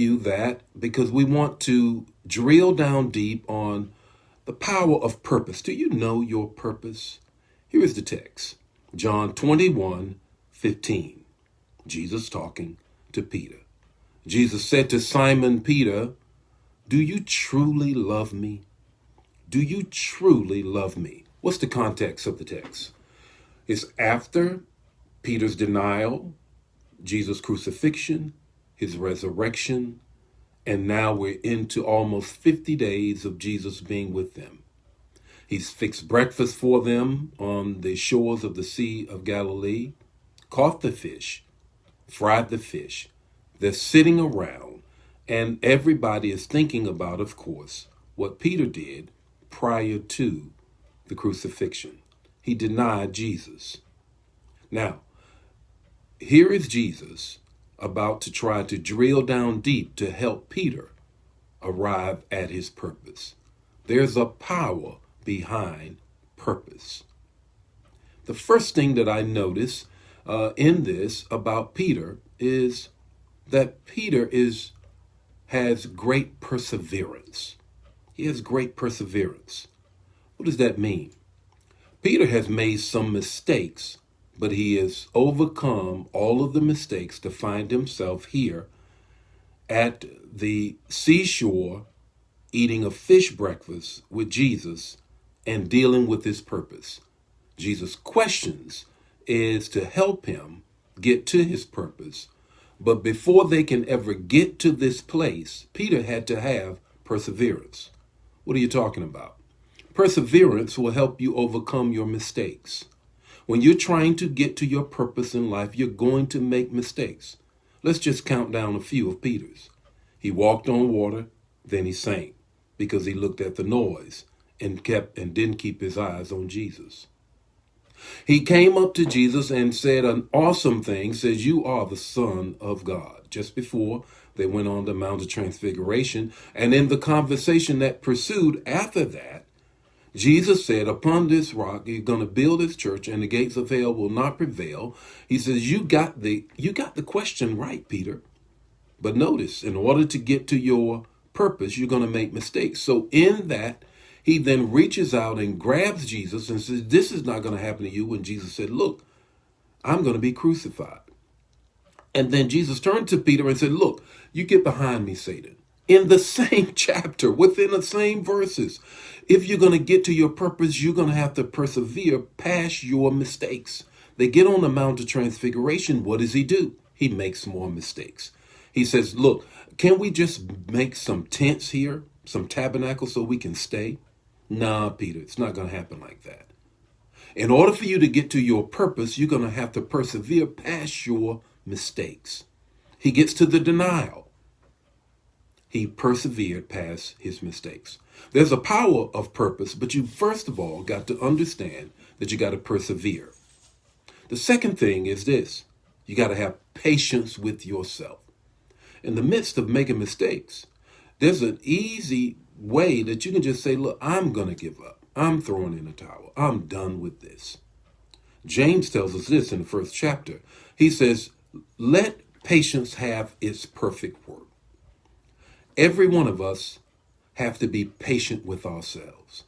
You that because we want to drill down deep on the power of purpose. Do you know your purpose? Here is the text. John 21:15. Jesus talking to Peter. Jesus said to Simon Peter, "Do you truly love me? Do you truly love me?" What's the context of the text? It's after Peter's denial, Jesus' crucifixion, his resurrection, and now we're into almost 50 days of Jesus being with them. He's fixed breakfast for them on the shores of the Sea of Galilee, caught the fish, fried the fish. They're sitting around, and everybody is thinking about, of course, what Peter did prior to the crucifixion. He denied Jesus. Now, here is Jesus about to try to drill down deep to help Peter arrive at his purpose. There's a power behind purpose. The first thing that I notice in this about Peter is that Peter has great perseverance. He has great perseverance. What does that mean? Peter has made some mistakes, but he has overcome all of the mistakes to find himself here at the seashore eating a fish breakfast with Jesus and dealing with his purpose. Jesus' questions is to help him get to his purpose. But before they can ever get to this place, Peter had to have perseverance. What are you talking about? Perseverance will help you overcome your mistakes. When you're trying to get to your purpose in life, you're going to make mistakes. Let's just count down a few of Peter's. He walked on water, then he sank because he looked at the noise and didn't keep his eyes on Jesus. He came up to Jesus and said an awesome thing, says, "You are the Son of God," just before they went on the Mount of Transfiguration. And in the conversation that pursued after that, Jesus said, "Upon this rock, you're going to build his church and the gates of hell will not prevail." He says, you got the question right, Peter. But notice, in order to get to your purpose, you're going to make mistakes. So in that, he then reaches out and grabs Jesus and says, "This is not going to happen to you." When Jesus said, "Look, I'm going to be crucified." And then Jesus turned to Peter and said, "Look, you get behind me, Satan." In the same chapter, within the same verses, if you're going to get to your purpose, you're going to have to persevere past your mistakes. They get on the Mount of Transfiguration. What does he do? He makes more mistakes. He says, "Look, can we just make some tents here, some tabernacles so we can stay?" Nah, Peter, it's not going to happen like that. In order for you to get to your purpose, you're going to have to persevere past your mistakes. He gets to the denial. He persevered past his mistakes. There's a power of purpose, but you first of all got to understand that you got to persevere. The second thing is this: you got to have patience with yourself. In the midst of making mistakes, there's an easy way that you can just say, "Look, I'm going to give up. I'm throwing in the towel. I'm done with this." James tells us this in the first chapter. He says, "Let patience have its perfect work." Every one of us have to be patient with ourselves.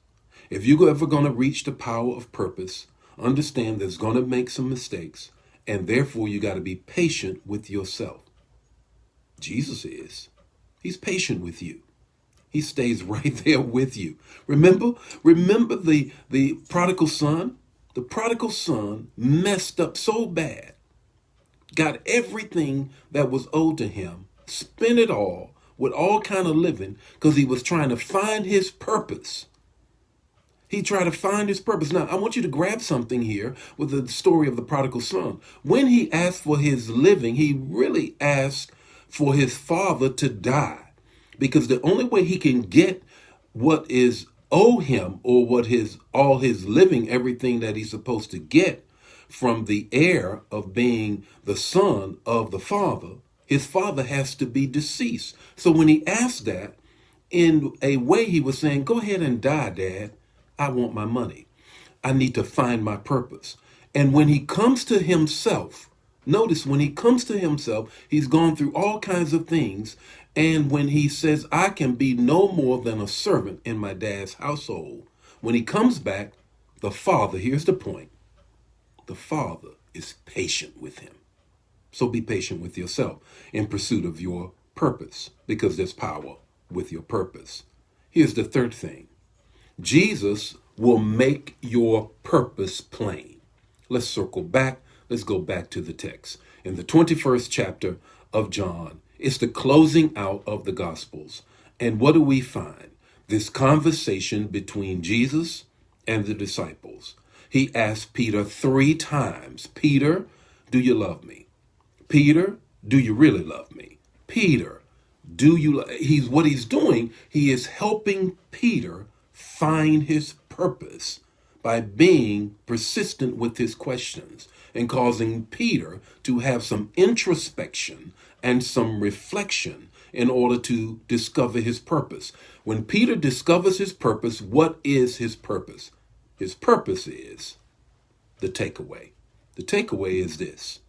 If you're ever going to reach the power of purpose, understand there's going to make some mistakes, and therefore you got to be patient with yourself. Jesus is. He's patient with you. He stays right there with you. Remember the prodigal son? The prodigal son messed up so bad, got everything that was owed to him, spent it all with all kind of living because he was trying to find his purpose. He tried to find his purpose. Now, I want you to grab something here with the story of the prodigal son. When he asked for his living, he really asked for his father to die, because the only way he can get what is owed him, or what all his living, everything that he's supposed to get from the heir of being the son of the father, his father has to be deceased. So when he asked that, in a way he was saying, "Go ahead and die, Dad. I want my money. I need to find my purpose." And when he comes to himself, notice when he comes to himself, he's gone through all kinds of things. And when he says, I can be no more than a servant in my dad's household, when he comes back, the father, here's the point, the father is patient with him. So be patient with yourself in pursuit of your purpose, because there's power with your purpose. Here's the third thing. Jesus will make your purpose plain. Let's circle back. Let's go back to the text. In the 21st chapter of John, it's the closing out of the Gospels. And what do we find? This conversation between Jesus and the disciples. He asked Peter 3 times, Peter, do you love me? Peter, do you really love me? Peter, what he's doing, he is helping Peter find his purpose by being persistent with his questions and causing Peter to have some introspection and some reflection in order to discover his purpose. When Peter discovers his purpose, what is his purpose? His purpose is the takeaway. The takeaway is this.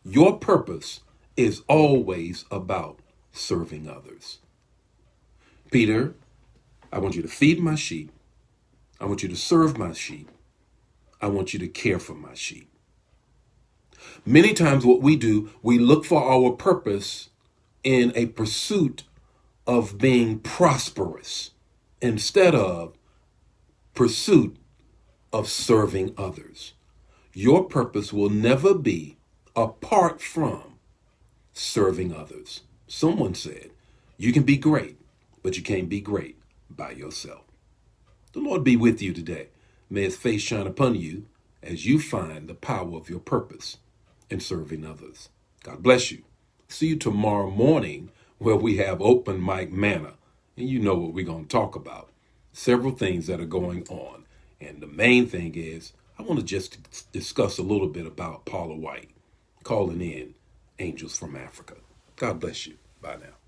Your purpose is always about serving others. Peter, I want you to feed my sheep. I want you to serve my sheep. I want you to care for my sheep. Many times what we do, we look for our purpose in a pursuit of being prosperous instead of pursuit of serving others. Your purpose will never be apart from serving others. Someone said, you can be great, but you can't be great by yourself. The Lord be with you today. May his face shine upon you as you find the power of your purpose in serving others. God bless you. See you tomorrow morning where we have open mic manna. And you know what we're going to talk about. Several things that are going on. And the main thing is, I want to just discuss a little bit about Paula White calling in Angels from Africa. God bless you. Bye now.